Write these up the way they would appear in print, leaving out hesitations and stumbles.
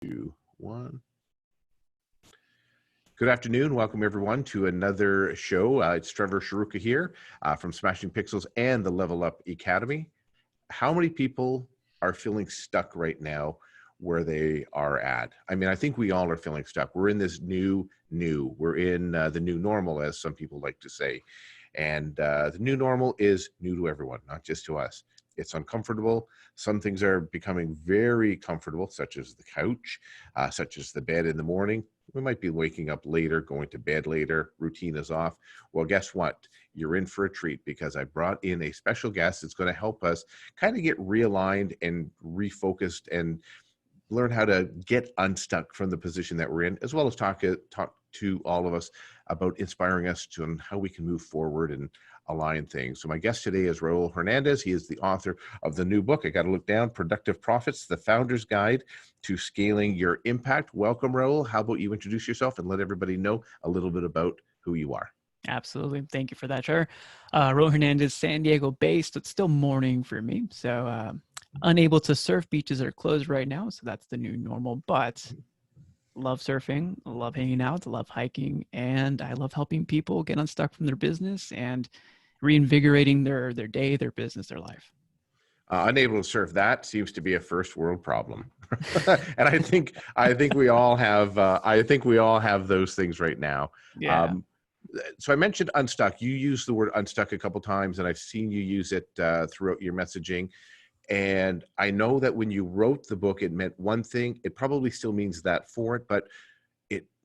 2, 1. Good afternoon. Welcome, everyone, to another show. It's Trevor Sharuka here from Smashing Pixels and the Level Up Academy. How many people are feeling stuck right now where they are at? I mean, I think we all are feeling stuck. We're in this new. We're in the new normal, as some people like to say. And the new normal is new to everyone, not just to us. It's uncomfortable. Some things are becoming very comfortable, such as the couch, such as the bed in the morning. We might be waking up later, going to bed later, routine is off. Well, guess what? You're in for a treat because I brought in a special guest that's going to help us kind of get realigned and refocused and learn how to get unstuck from the position that we're in, as well as talk to all of us about inspiring us to on how we can move forward and align things. So my guest today is Raul Hernandez. He is the author of the new book, I got to look down, Productive Profits, the Founder's Guide to Scaling Your Impact. Welcome, Raul. How about you introduce yourself and let everybody know a little bit about who you are? Absolutely. Thank you for that, Trevor. Raul Hernandez, San Diego based. It's still morning for me. So unable to surf. Beaches are closed right now. So that's the new normal. But love surfing, love hanging out, love hiking, and I love helping people get unstuck from their business and reinvigorating their day, their business, their life. Unable to surf, that seems to be a first world problem. And I think we all have those things right now. Yeah. So I mentioned unstuck. You used the word unstuck a couple times, and I've seen you use it throughout your messaging. And I know that when you wrote the book, it meant one thing. It probably still means that for it, but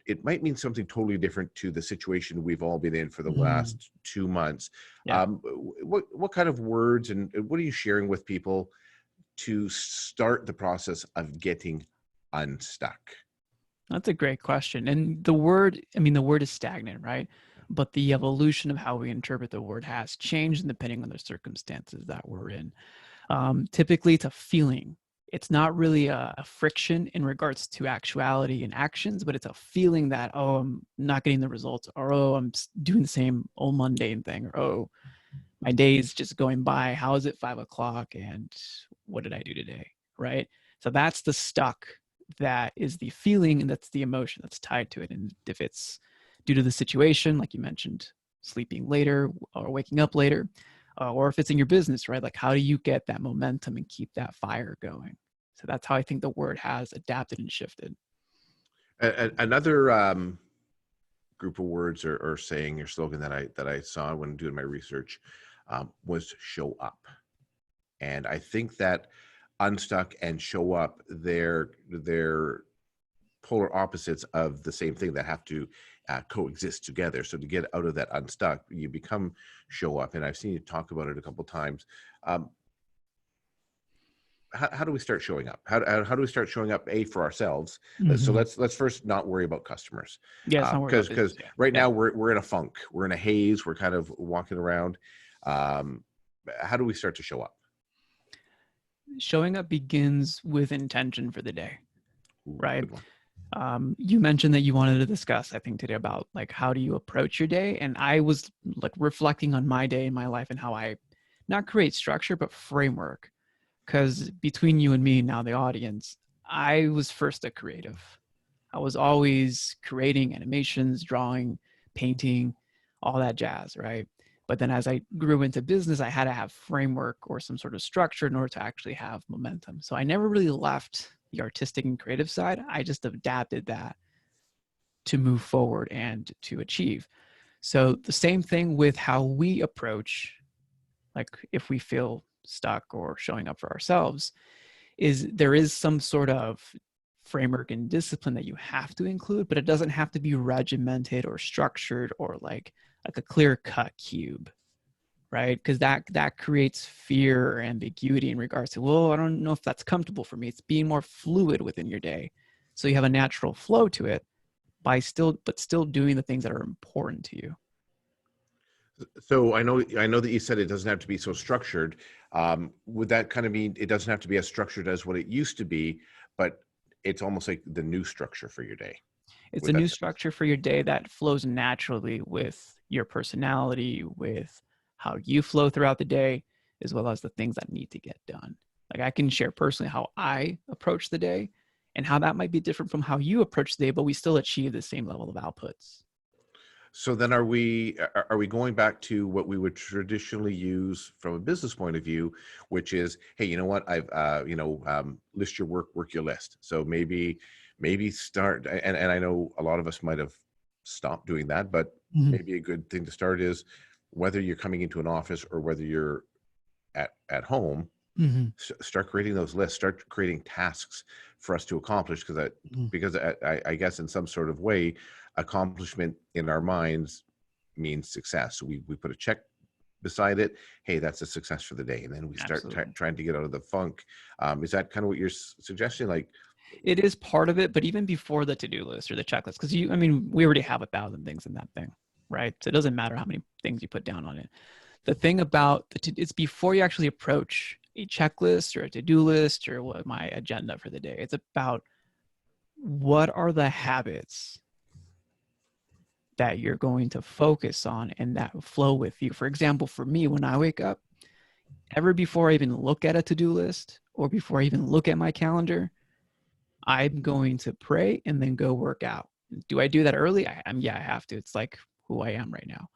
it might mean something totally different to the situation we've all been in for the last 2 months. Yeah. What kind of words and what are you sharing with people to start the process of getting unstuck? That's a great question. And the word is stagnant, right? But the evolution of how we interpret the word has changed depending on the circumstances that we're in. Typically, it's a feeling. It's not really a friction in regards to actuality and actions, but it's a feeling that, oh, I'm not getting the results, or, oh, I'm doing the same old mundane thing, or, oh, my day is just going by. How is it 5 o'clock? And what did I do today? Right? So that's the stuck. That is the feeling, and that's the emotion that's tied to it. And if it's due to the situation, like you mentioned, sleeping later or waking up later, or if it's in your business, right? Like, how do you get that momentum and keep that fire going? So that's how I think the word has adapted and shifted. Another group of words or saying or slogan that I saw when doing my research was show up. And I think that unstuck and show up, they're polar opposites of the same thing that have to coexist together. So to get out of that unstuck, you become show up. And I've seen you talk about it a couple of times. How do we start showing up? How do we start showing up for ourselves? So let's first not worry about customers. Yeah, because right now we're in a funk, we're in a haze, we're kind of walking around. How do we start to show up? Showing up begins with intention for the day, right? Good one. You mentioned that you wanted to discuss, I think, today about like how do you approach your day, and I was like reflecting on my day and my life and how I not create structure but framework. Because between you and me, now the audience, I was first a creative. I was always creating animations, drawing, painting, all that jazz, right? But then as I grew into business, I had to have framework or some sort of structure in order to actually have momentum. So I never really left the artistic and creative side. I just adapted that to move forward and to achieve. So the same thing with how we approach, like if we feel stuck or showing up for ourselves, is there is some sort of framework and discipline that you have to include, but it doesn't have to be regimented or structured or like a clear-cut cube, right? Because that creates fear or ambiguity in regards to, well, I don't know if that's comfortable for me. It's being more fluid within your day, so you have a natural flow to it but still doing the things that are important to you. So I know that you said it doesn't have to be so structured. Would that kind of mean it doesn't have to be as structured as what it used to be, but it's almost like the new structure for your day? It's a new structure for your day that flows naturally with your personality, with how you flow throughout the day, as well as the things that need to get done. Like I can share personally how I approach the day, and how that might be different from how you approach the day, but we still achieve the same level of outputs. So then are we going back to what we would traditionally use from a business point of view, which is, hey, you know what, I've list your work your list. So maybe start, and I know a lot of us might have stopped doing that, but Mm-hmm. maybe a good thing to start is whether you're coming into an office or whether you're at home, Mm-hmm. start creating those lists, start creating tasks for us to accomplish, because I guess in some sort of way, accomplishment in our minds means success. So we put a check beside it. Hey, that's a success for the day, and then we start Absolutely. trying to get out of the funk. Is that kind of what you're suggesting? Like, It is part of it, but even before the to-do list or the checklist, because I mean, we already have 1,000 things in that thing, right? So it doesn't matter how many things you put down on it. The thing about it's before you actually approach a checklist or a to-do list or what my agenda for the day. It's about what are the habits that you're going to focus on and that flow with you. For example, for me, when I wake up, ever before I even look at a to-do list or before I even look at my calendar, I'm going to pray and then go work out. Do I do that early? Yeah, I have to. It's like who I am right now.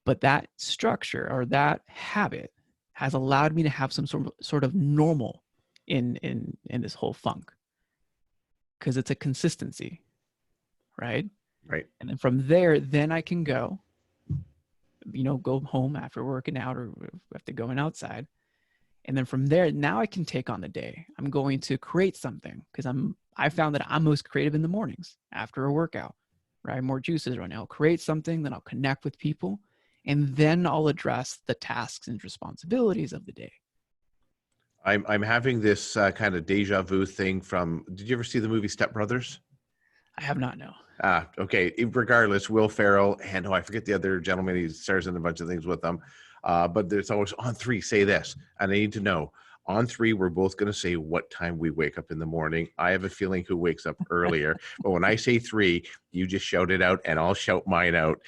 But that structure or that habit has allowed me to have some sort of normal in this whole funk, because it's a consistency, right? right. And then from there, then I can go, go home after working out or after going outside. And then from there, now I can take on the day. I'm going to create something because I found that I'm most creative in the mornings after a workout, right? More juices running. I'll create something, then I'll connect with people, and then I'll address the tasks and responsibilities of the day. I'm having this kind of deja vu thing from. Did you ever see the movie Step Brothers? I have not, no. Okay. Regardless, Will Ferrell and I forget the other gentleman. He stars in a bunch of things with them. But there's always on three, say this. And I need to know on three, we're both going to say what time we wake up in the morning. I have a feeling who wakes up earlier. But when I say three, you just shout it out and I'll shout mine out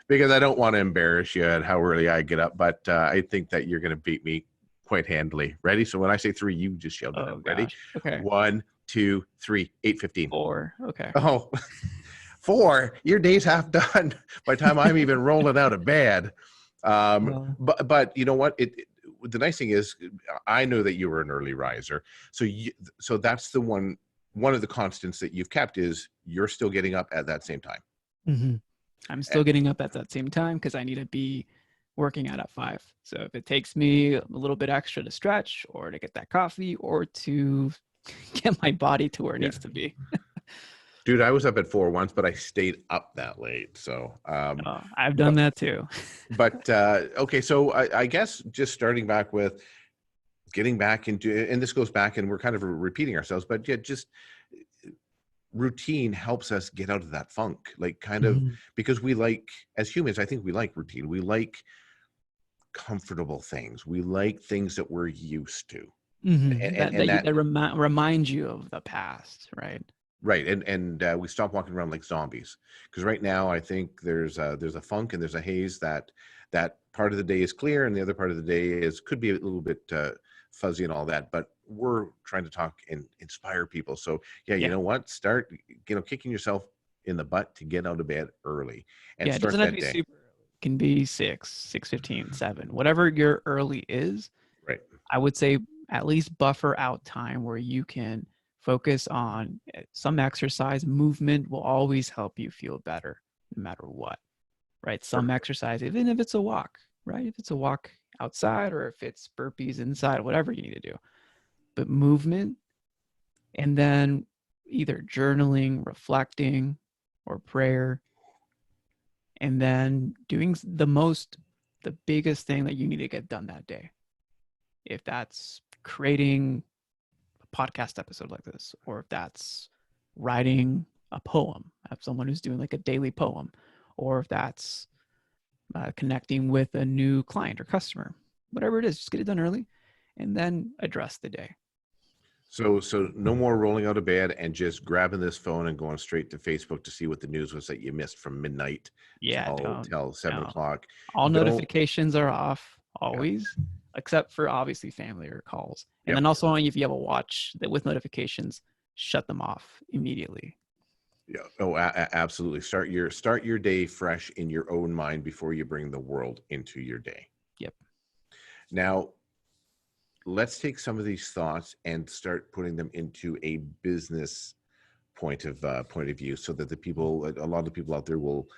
because I don't want to embarrass you at how early I get up. But I think that you're going to beat me quite handily. Ready? So when I say three, you just shout it out. Ready? Gosh. Okay. 1, 2, 3, 8:15. 4. Okay. Oh, 4. Your day's half done by the time I'm even rolling out of bed. But you know what? The nice thing is, I know that you were an early riser, so that's the one of the constants that you've kept is you're still getting up at that same time. Mm-hmm. I'm still getting up at that same time because I need to be working out at 5. So if it takes me a little bit extra to stretch or to get that coffee or to get my body to where it needs to be. Dude, I was up at 4 once, but I stayed up that late. So I've done that too. But okay, so I guess just starting back with getting back into, and this goes back, and we're kind of repeating ourselves, but yeah, just routine helps us get out of that funk, like kind of because we like, as humans, I think we like routine. We like comfortable things. We like things that we're used to. That remind you of the past, right? Right, and we stop walking around like zombies because right now I think there's a funk and there's a haze that part of the day is clear and the other part of the day could be a little bit fuzzy and all that. But we're trying to talk and inspire people. So yeah, you know what? Start kicking yourself in the butt to get out of bed early and start that day. Super early. It can be 6:15, 7, whatever your early is. Right. I would say at least buffer out time where you can focus on some exercise. Movement will always help you feel better no matter what, right? Some exercise, even if it's a walk, right? If it's a walk outside or if it's burpees inside, whatever you need to do. But movement, and then either journaling, reflecting, or prayer, and then doing the biggest thing that you need to get done that day. If that's creating podcast episode like this, or if that's writing a poem, I have someone who's doing like a daily poem, or if that's connecting with a new client or customer, whatever it is, just get it done early and then address the day. So no more rolling out of bed and just grabbing this phone and going straight to Facebook to see what the news was that you missed from midnight till 7 o'clock. All notifications are off always, except for obviously family or calls. And then also if you have a watch that with notifications, shut them off immediately. Yeah. Oh, absolutely. Start your day fresh in your own mind before you bring the world into your day. Yep. Now, let's take some of these thoughts and start putting them into a business point of view, so that a lot of the people out there will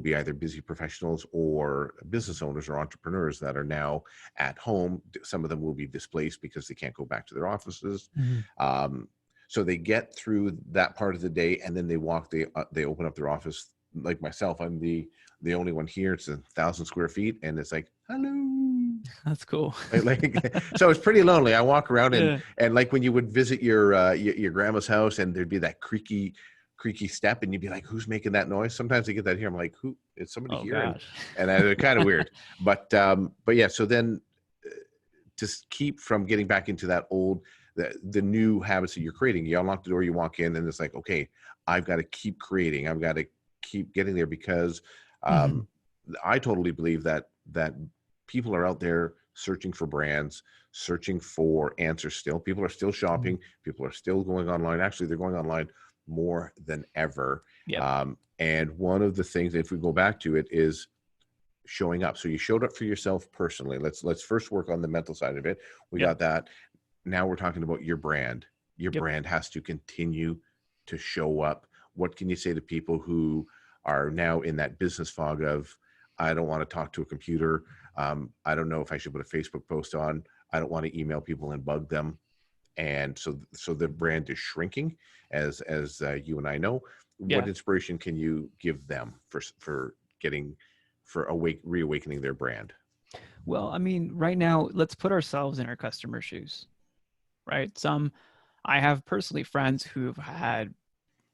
be either busy professionals or business owners or entrepreneurs that are now at home. Some of them will be displaced because they can't go back to their offices. Mhm. So they get through that part of the day, and then they open up their office. Like myself, I'm the only one here. It's 1,000 square feet, and it's like, hello. That's cool. So it's pretty lonely. I walk around, Yeah. and like when you would visit your grandma's house, and there'd be that creaky step, and you'd be like, who's making that noise? Sometimes I get that here. I'm like, who is somebody Oh here? gosh. And it's kind of weird. But yeah, so then to keep from getting back into that the new habits that you're creating, you unlock the door, you walk in, and it's like, okay, I've got to keep creating. I've got to keep getting there, because Mhm. I totally believe that people are out there searching for brands, searching for answers still. People are still shopping. People are still going online. Actually, they're going online more than ever. Yep. And one of the things, if we go back to it, is showing up. So you showed up for yourself personally. Let's first work on the mental side of it. We Yep. got that. Now we're talking about your brand. Your Yep. brand has to continue to show up. What can you say to people who are now in that business fog of, I don't want to talk to a computer. I don't know if I should put a Facebook post on. I don't want to email people and bug them. And so the brand is shrinking, as you and I know. What Yeah. inspiration can you give them for reawakening their brand? Well, I mean, right now, let's put ourselves in our customer shoes, right? I have personally friends who've had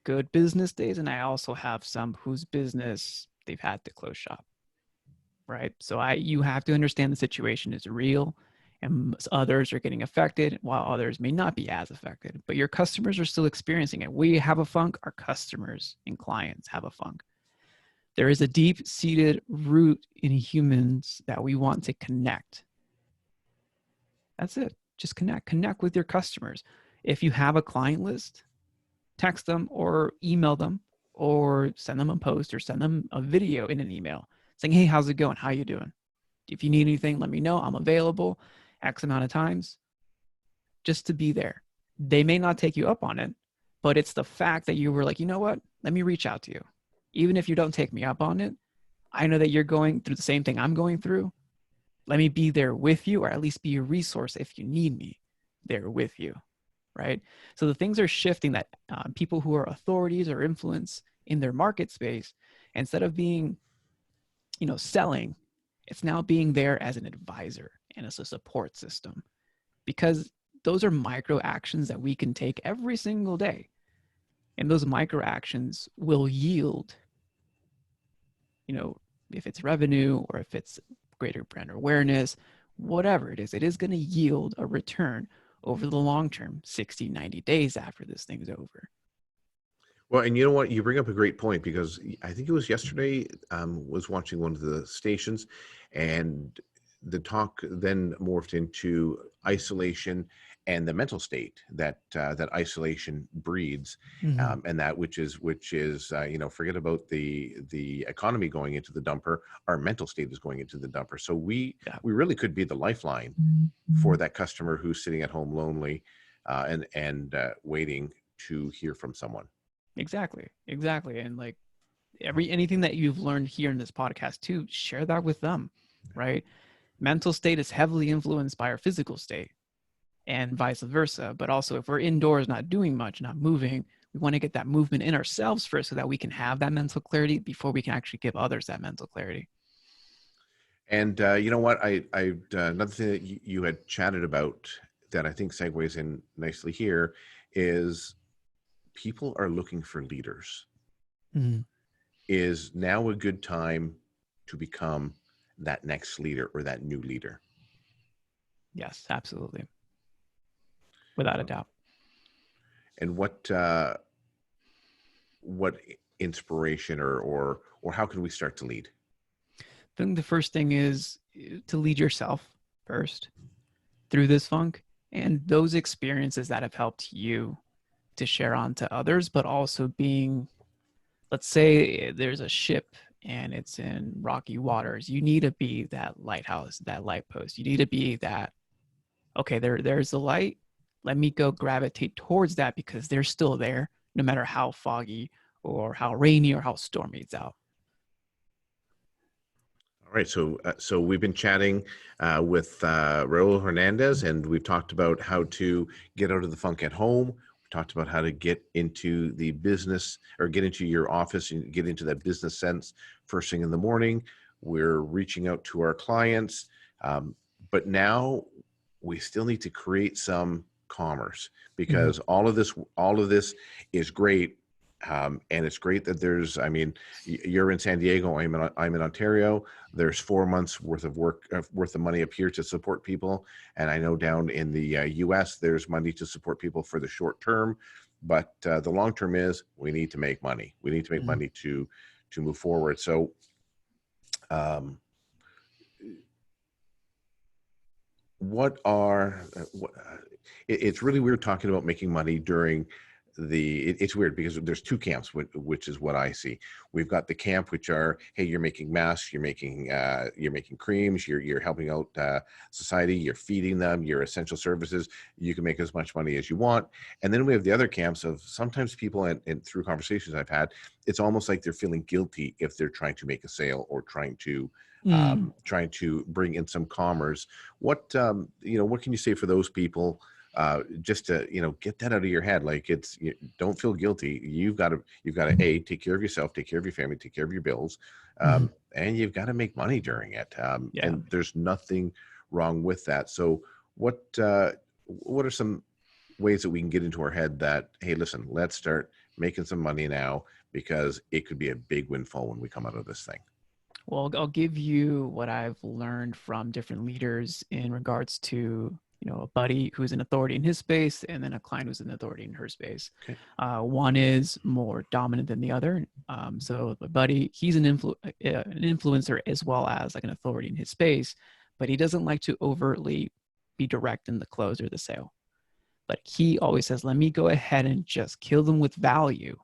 good business days, and I also have some whose business they've had to close shop, right? So you have to understand the situation is real, and others are getting affected while others may not be as affected, but your customers are still experiencing it. We have a funk, our customers and clients have a funk. There is a deep-seated root in humans that we want to connect. That's it. Just connect with your customers. If you have a client list, text them or email them or send them a post or send them a video in an email saying, hey, how's it going? How you doing? If you need anything, let me know. I'm available X amount of times, just to be there. They may not take you up on it, but it's the fact that you were like, you know what? Let me reach out to you. Even if you don't take me up on it, I know that you're going through the same thing I'm going through. Let me be there with you, or at least be a resource if you need me there with you, right? So the things are shifting that people who are authorities or influence in their market space, instead of being, selling, it's now being there as an advisor and as a support system, because those are micro actions that we can take every single day. And those micro actions will yield, if it's revenue or if it's greater brand awareness, whatever it is going to yield a return over the long term, 60, 90 days after this thing's over. Well, and you know what? You bring up a great point, because I think it was yesterday, was watching one of the stations, and the talk then morphed into isolation and the mental state that isolation breeds, Mm-hmm. and that which is forget about the economy going into the dumper. Our mental state is going into the dumper. So Yeah. we really could be the lifeline for that customer who's sitting at home lonely, and waiting to hear from someone. Exactly. And like anything that you've learned here in this podcast too, share that with them, right? Mental state is heavily influenced by our physical state and vice versa. But also, if we're indoors, not doing much, not moving, we want to get that movement in ourselves first so that we can have that mental clarity before we can actually give others that mental clarity. And you know what? Another thing that you had chatted about that I think segues in nicely here is people are looking for leaders. Mm-hmm. Is now a good time to become that next leader or that new leader? Yes, absolutely. Without a doubt. And what inspiration or how can we start to lead? I think the first thing is to lead yourself first through this funk and those experiences that have helped you to share on to others, but also being, let's say there's a ship and it's in rocky waters. You need to be that lighthouse, that light post. You need to be that, okay, there's the light. Let me go gravitate towards that because they're still there, no matter how foggy or how rainy or how stormy it's out. All right, so we've been chatting with Raul Hernandez, and we've talked about how to get out of the funk at home. We talked about how to get into the business or get into your office and get into that business sense first thing in the morning. We're reaching out to our clients, but now we still need to create some commerce because all of this is great. And it's great that there's, I mean, you're in San Diego, I'm in Ontario. There's 4 months worth of work, worth of money up here to support people. And I know down in the US, there's money to support people for the short term, but the long term is we need to make money. We need to make money to move forward. So, it's really weird talking about making money during it's weird because there's two camps, which is what I see. We've got the camp which are, hey, you're making masks, you're making creams, you're helping out society, you're feeding them, your essential services, you can make as much money as you want. And then we have the other camps of sometimes people, and through conversations I've had, it's almost like they're feeling guilty if they're trying to make a sale or trying to bring in some commerce. What can you say for those people? Just to get that out of your head, like don't feel guilty. You've got to take care of yourself, take care of your family, take care of your bills, and you've got to make money during it. And there's nothing wrong with that. So what are some ways that we can get into our head that, hey, listen, let's start making some money now because it could be a big windfall when we come out of this thing? Well, I'll give you what I've learned from different leaders in regards to, a buddy who's an authority in his space and then a client who's an authority in her space. Okay. One is more dominant than the other. So my buddy, he's an influencer as well as like an authority in his space, but he doesn't like to overtly be direct in the close or the sale. But he always says, let me go ahead and just kill them with value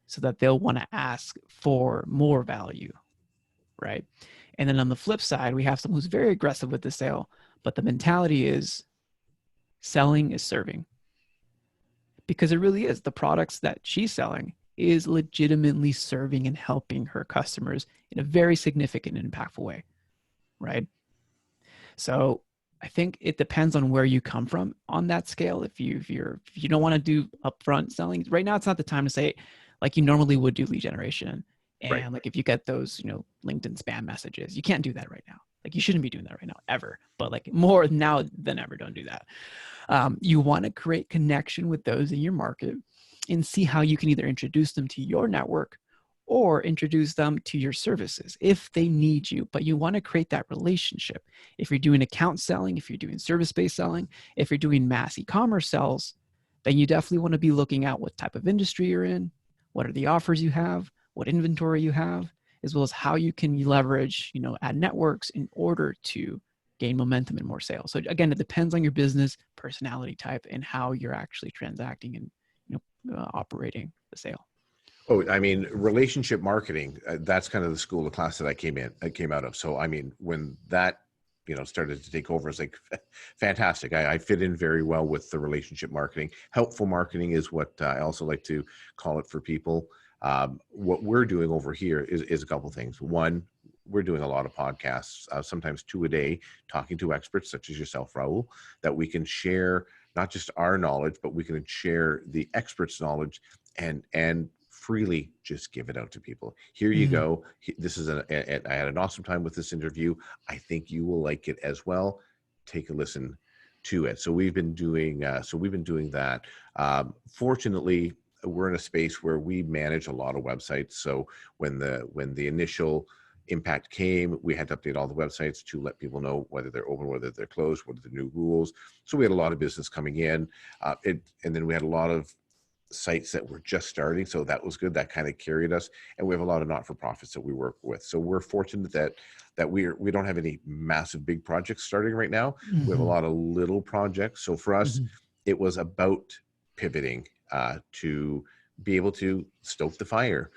so that they'll want to ask for more value, right? And then on the flip side, we have someone who's very aggressive with the sale, but the mentality is selling is serving. Because it really is. The products that she's selling is legitimately serving and helping her customers in a very significant and impactful way, right? So I think it depends on where you come from on that scale. If you don't want to do upfront selling, right now it's not the time to say, like you normally would do lead generation. And Right. like if you get those, LinkedIn spam messages, you can't do that right now. Like you shouldn't be doing that right now, ever. But like more now than ever, don't do that. You want to create connection with those in your market and see how you can either introduce them to your network or introduce them to your services if they need you. But you want to create that relationship. If you're doing account selling, if you're doing service-based selling, if you're doing mass e-commerce sales, then you definitely want to be looking at what type of industry you're in, what are the offers you have, what inventory you have, as well as how you can leverage, ad networks in order to gain momentum and more sales. So again, it depends on your business personality type and how you're actually transacting and operating the sale. Oh, I mean, relationship marketing, that's kind of the school of class that I came out of. So, I mean, when that, started to take over, it's like fantastic. I fit in very well with the relationship marketing. Helpful marketing is what I also like to call it for people. What we're doing over here is a couple things. One, we're doing a lot of podcasts, sometimes 2 a day, talking to experts such as yourself, Raul, that we can share not just our knowledge, but we can share the experts' knowledge and freely just give it out to people. Here you go. This is I had an awesome time with this interview. I think you will like it as well. Take a listen to it. So we've been doing that. Fortunately, we're in a space where we manage a lot of websites. So when the initial impact came, we had to update all the websites to let people know whether they're open, whether they're closed, what are the new rules. So we had a lot of business coming in, and then we had a lot of sites that were just starting. So that was good. That kind of carried us. And we have a lot of not-for-profits that we work with. So we're fortunate that we don't have any massive big projects starting right now. We have a lot of little projects. So for us, it was about pivoting to be able to stoke the fire.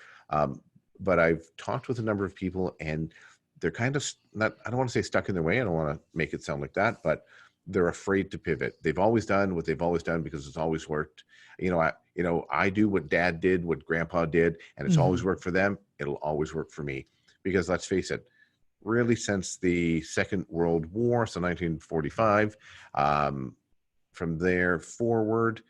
But I've talked with a number of people, and they're kind of not, I don't want to say stuck in their way. I don't want to make it sound like that, but they're afraid to pivot. They've always done what they've always done because it's always worked. I do what dad did, what grandpa did, and it's always worked for them. It'll always work for me, because let's face it, really since the Second World War, so 1945, from there forward,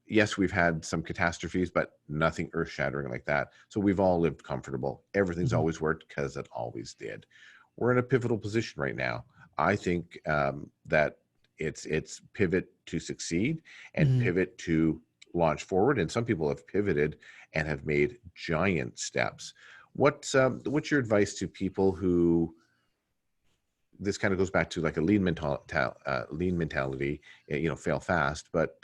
yes, we've had some catastrophes, but nothing earth-shattering like that. So we've all lived comfortable. Everything's always worked because it always did. We're in a pivotal position right now. I think that it's pivot to succeed and pivot to launch forward. And some people have pivoted and have made giant steps. What's your advice to people who, this kind of goes back to like a lean mentality, fail fast, but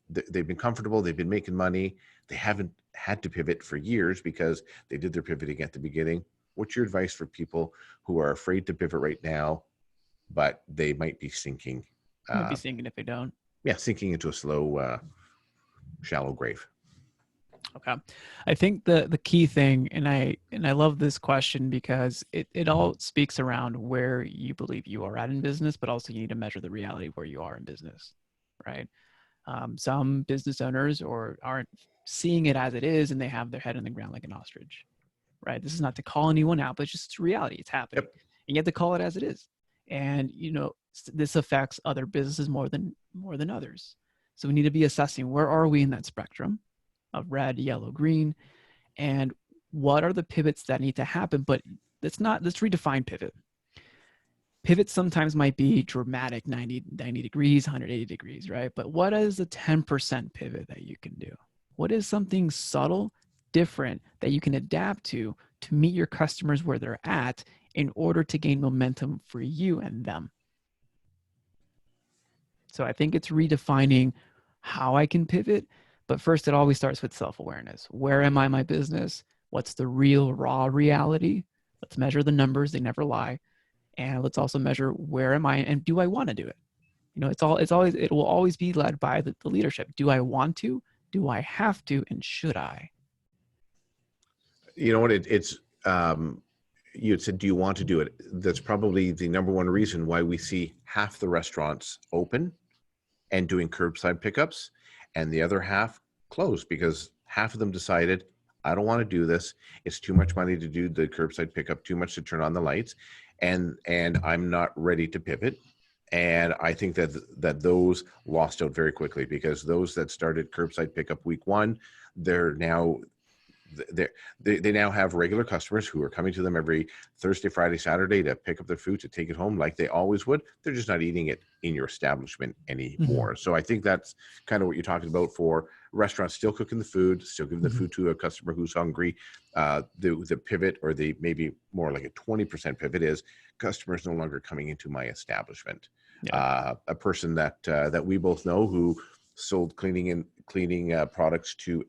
they've been comfortable, they've been making money, they haven't had to pivot for years because they did their pivoting at the beginning. What's your advice for people who are afraid to pivot right now, but they might be sinking? Might be sinking if they don't. Yeah, sinking into a slow, shallow grave. Okay. I think the key thing, and I love this question because it all speaks around where you believe you are at in business, but also you need to measure the reality of where you are in business, right? Some business owners aren't seeing it as it is, and they have their head in the ground like an ostrich, right? This is not to call anyone out, but it's just reality. It's happening. Yep. And you have to call it as it is. And, this affects other businesses more than others. So we need to be assessing, where are we in that spectrum of red, yellow, green, and what are the pivots that need to happen? But let's redefine pivot. Pivot sometimes might be dramatic, 90 degrees, 180 degrees, right? But what is a 10% pivot that you can do? What is something subtle, different that you can adapt to meet your customers where they're at in order to gain momentum for you and them? So I think it's redefining how I can pivot. But first, it always starts with self-awareness. Where am I in my business? What's the real, raw reality? Let's measure the numbers. They never lie. And let's also measure, where am I and do I want to do it? It will always be led by the leadership. Do I want to? Do I have to? And should I? You know what? You had said, do you want to do it? That's probably the number one reason why we see half the restaurants open and doing curbside pickups, and the other half closed because half of them decided, I don't want to do this. It's too much money to do the curbside pickup, too much to turn on the lights, and I'm not ready to pivot. And I think that those lost out very quickly, because those that started curbside pickup week one, they now have regular customers who are coming to them every Thursday, Friday, Saturday to pick up their food, to take it home like they always would. They're just not eating it in your establishment anymore. So I think that's kind of what you're talking about for restaurants, still cooking the food, still giving the food to a customer who's hungry. The pivot, or the maybe more like a 20% pivot, is customers no longer coming into my establishment. Yeah. A person that we both know who sold cleaning products to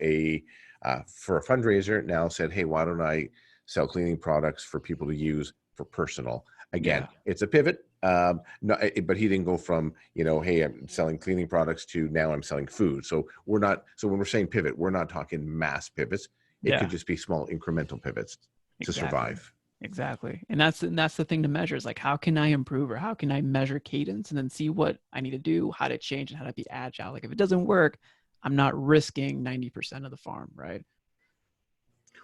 for a fundraiser now said, hey, why don't I sell cleaning products for people to use for personal? Again, It's a pivot. No, but he didn't go from, hey, I'm selling cleaning products to now I'm selling food. So when we're saying pivot, we're not talking mass pivots. It could just be small incremental pivots to survive. Exactly. And that's the thing to measure, is like, how can I improve, or how can I measure cadence and then see what I need to do, how to change, and how to be agile. Like, if it doesn't work, I'm not risking 90% of the farm, right?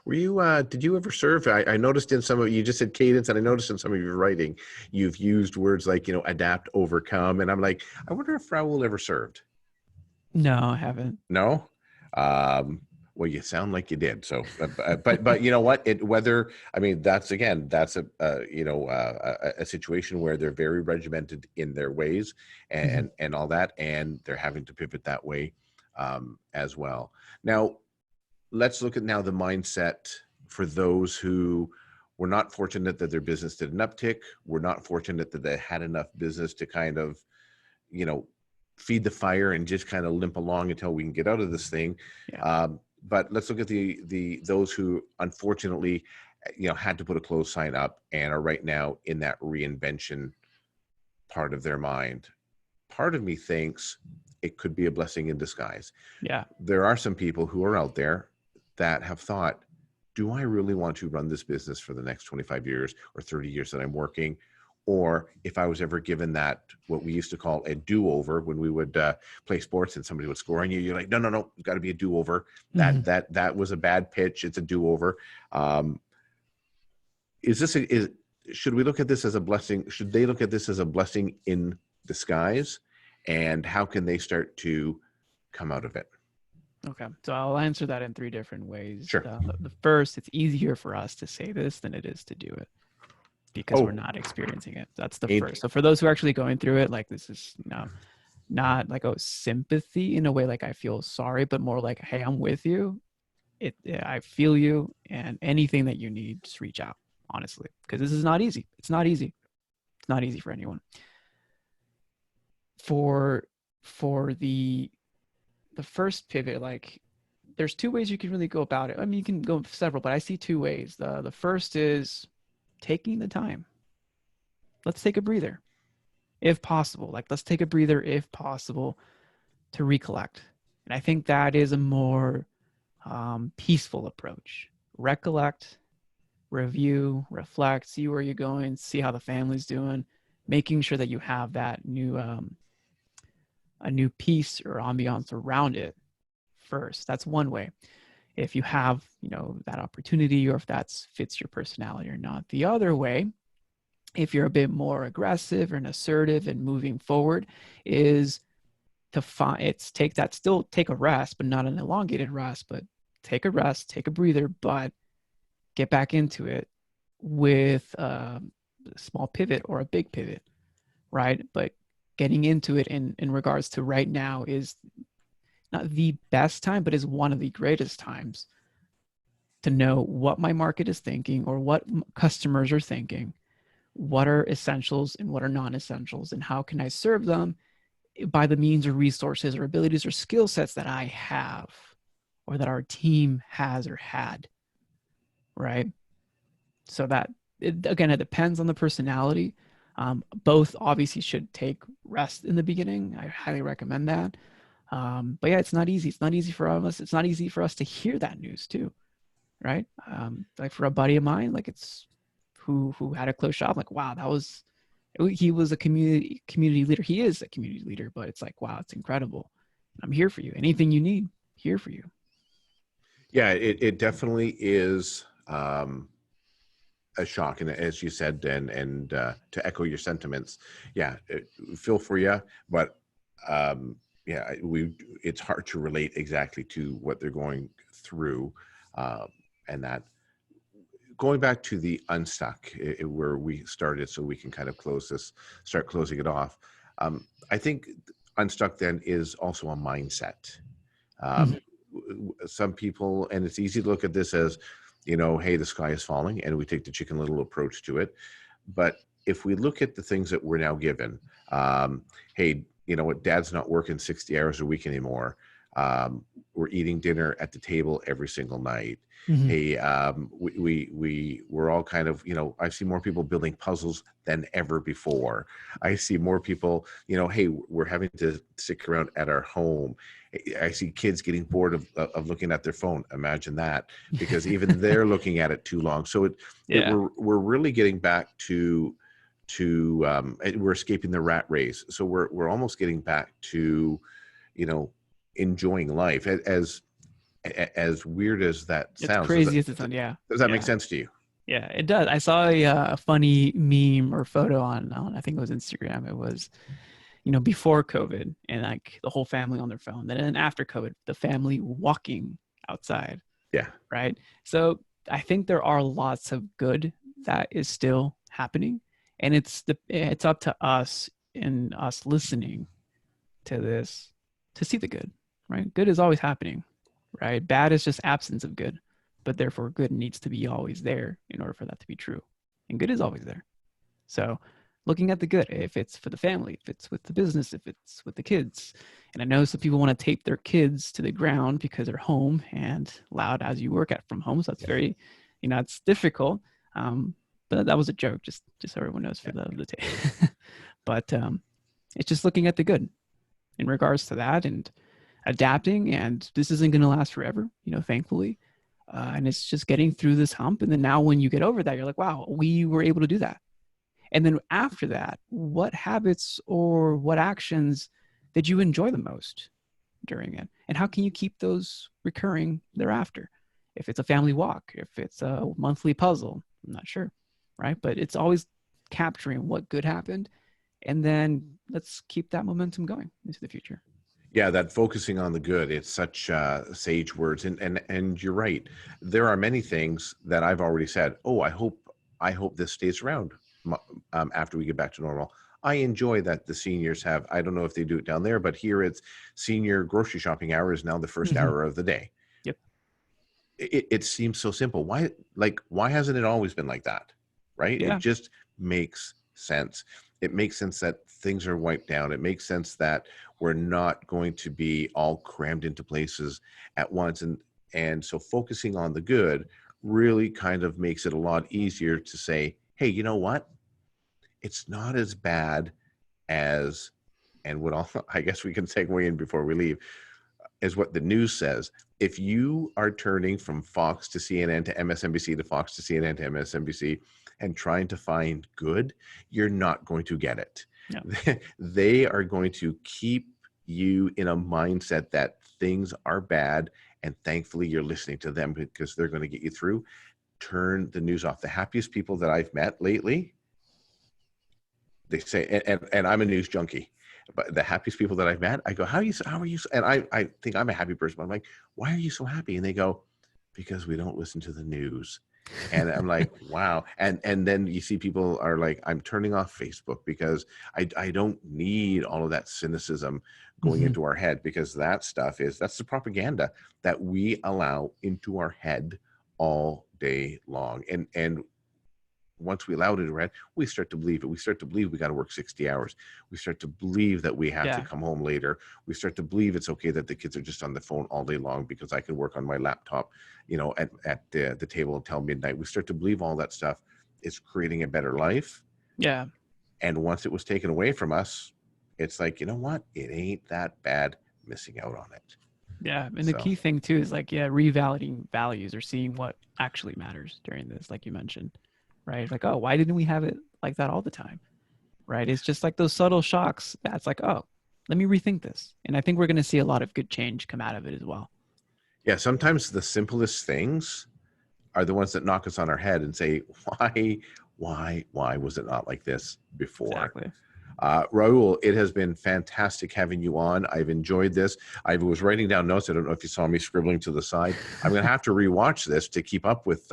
Were you, did you ever serve? I noticed in some of, you just said cadence, and I noticed in some of your writing, you've used words like, adapt, overcome. And I'm like, I wonder if Raul ever served. No, I haven't. No? Well, you sound like you did. So, but you know what? That's a situation where they're very regimented in their ways and all that, and they're having to pivot that way as well. Now, let's look at the mindset for those who were not fortunate that their business did an uptick, were not fortunate that they had enough business to kind of, feed the fire and just kind of limp along until we can get out of this thing. Yeah. But let's look at those who unfortunately, had to put a close sign up and are right now in that reinvention part of their mind. Part of me thinks it could be a blessing in disguise. Yeah. There are some people who are out there that have thought, do I really want to run this business for the next 25 years or 30 years that I'm working? Or if I was ever given that, what we used to call a do-over, when we would play sports and somebody would score on you, you're like, no, it's got to be a do-over. Mhm. That was a bad pitch. It's a do-over. Should we look at this as a blessing? Should they look at this as a blessing in disguise? And how can they start to come out of it? Okay, so I'll answer that in three different ways. Sure. The first, it's easier for us to say this than it is to do it because Oh. we're not experiencing it. That's the Ain't- first. So for those who are actually going through it, like this is not like sympathy in a way like I feel sorry, but more like, hey, I'm with you. I feel you, and anything that you need, just reach out, honestly, because this is not easy. It's not easy. It's not easy for anyone. For the first pivot, like there's two ways you can really go about it. I mean, you can go several, but I see two ways. The first is taking the time. Let's take a breather, if possible. Like, let's take a breather, if possible, to recollect. And I think that is a more peaceful approach. Recollect, review, reflect, see where you're going, see how the family's doing, making sure that you have that new a new piece or ambiance around it first. That's one way. If you have, that opportunity, or if that fits your personality or not. The other way, if you're a bit more aggressive and assertive and moving forward, is to take a rest, but not an elongated rest, but take a rest, take a breather, but get back into it with a small pivot or a big pivot, right? But getting into it in regards to right now is not the best time, but is one of the greatest times to know what my market is thinking or what customers are thinking, what are essentials and what are non-essentials, and how can I serve them by the means or resources or abilities or skill sets that I have or that our team has or had, right? So that, again, it depends on the personality. Both obviously should take rest in the beginning. I highly recommend that. But yeah, it's not easy. It's not easy for us. It's not easy for us to hear that news too, right? Like for a buddy of mine, like it's who had a close shop. Like, wow, he was a community leader. He is a community leader, but it's like, wow, it's incredible. I'm here for you. Anything you need, here for you. Yeah, it definitely is a shock, and as you said, and to echo your sentiments, yeah, feel for you, but yeah, it's hard to relate exactly to what they're going through, and that. Going back to the Unstuck, where we started, so we can kind of start closing it off. I think Unstuck then is also a mindset. Um, some people, and it's easy to look at this as, hey, the sky is falling, and we take the Chicken Little approach to it. But if we look at the things that we're now given, hey, you know what, dad's not working 60 hours a week anymore. We're eating dinner at the table every single night. Mm-hmm. Hey, we're all kind of, I see more people building puzzles than ever before. I see more people, hey, we're having to stick around at our home. I see kids getting bored of looking at their phone. Imagine that, because even they're looking at it too long. So we're really getting back to we're escaping the rat race. So we're almost getting back to, enjoying life. As weird as that sounds, it's crazy as it sounds. Yeah. Does that make sense to you? Yeah, it does. I saw a funny meme or photo on I think it was Instagram. It was, before COVID and like the whole family on their phone. Then after COVID, the family walking outside. Yeah. Right. So I think there are lots of good that is still happening, and it's up to us and us listening to this to see the good. Right. Good is always happening. Right. Bad is just absence of good, but therefore good needs to be always there in order for that to be true. And good is always there. So looking at the good, if it's for the family, if it's with the business, if it's with the kids. And I know some people want to tape their kids to the ground because they're home and loud as you work at from home. So that's very, it's difficult. But that was a joke, just so everyone knows for the tape. But it's just looking at the good. in regards to that and adapting. And this isn't going to last forever, thankfully. And it's just getting through this hump. And then now when you get over that, you're like, wow, we were able to do that. And then after that, what habits or what actions did you enjoy the most during it? And how can you keep those recurring thereafter? If it's a family walk, if it's a monthly puzzle, I'm not sure, right? But it's always capturing what good happened. And then let's keep that momentum going into the future. Yeah, that focusing on the good, it's such sage words. And you're right. There are many things that I've already said, oh, I hope this stays around after we get back to normal. I enjoy that the seniors have, I don't know if they do it down there, but here it's senior grocery shopping hour is now the first hour of the day. Yep. It seems so simple. Why hasn't it always been like that? Right? Yeah. It just makes sense. It makes sense that things are wiped down. It makes sense that we're not going to be all crammed into places at once. And so focusing on the good really kind of makes it a lot easier to say, hey, you know what? It's not as bad as, and what all, I guess we can segue in before we leave, is what the news says. If you are turning from Fox to CNN to MSNBC to Fox to CNN to MSNBC and trying to find good, you're not going to get it. No. They are going to keep you in a mindset that things are bad, and thankfully you're listening to them because they're going to get you through. Turn the news off. The happiest people that I've met lately, they say, and I'm a news junkie, but the happiest people that I've met, I go, how are you? And I think I'm a happy person, but I'm like, why are you so happy? And they go, because we don't listen to the news. And I'm like, wow. And then you see people are like, I'm turning off Facebook because I don't need all of that cynicism going into our head, because that's the propaganda that we allow into our head all day long. And once we allow it into our head, we start to believe it. We start to believe we got to work 60 hours. We start to believe that we have to come home later. We start to believe it's okay that the kids are just on the phone all day long because I can work on my laptop, at the table until midnight. We start to believe all that stuff is creating a better life. Yeah. And once it was taken away from us, it's like, you know what? It ain't that bad missing out on it. Yeah. And the key thing too is revalidating values or seeing what actually matters during this, like you mentioned. Right? Like, oh, why didn't we have it like that all the time? Right? It's just like those subtle shocks that's like, oh, let me rethink this. And I think we're going to see a lot of good change come out of it as well. Yeah, sometimes the simplest things are the ones that knock us on our head and say, why was it not like this before? Exactly. Raul, it has been fantastic having you on. I've enjoyed this. I was writing down notes. I don't know if you saw me scribbling to the side. I'm going to have to rewatch this to keep up with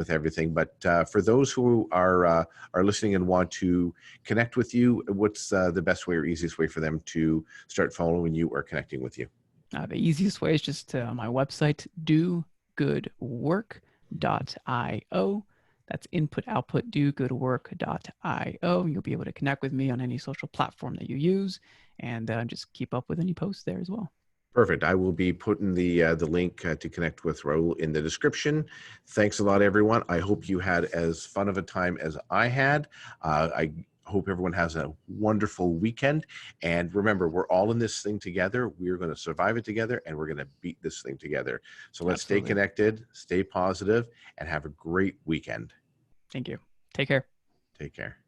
everything. But for those who are listening and want to connect with you, what's the best way or easiest way for them to start following you or connecting with you? The easiest way is just my website, dogoodwork.io. That's input, output, dogoodwork.io. You'll be able to connect with me on any social platform that you use and just keep up with any posts there as well. Perfect. I will be putting the link to connect with Raul in the description. Thanks a lot, everyone. I hope you had as fun of a time as I had. I hope everyone has a wonderful weekend. And remember, we're all in this thing together. We're going to survive it together, and we're going to beat this thing together. So let's stay connected, stay positive, and have a great weekend. Thank you. Take care. Take care.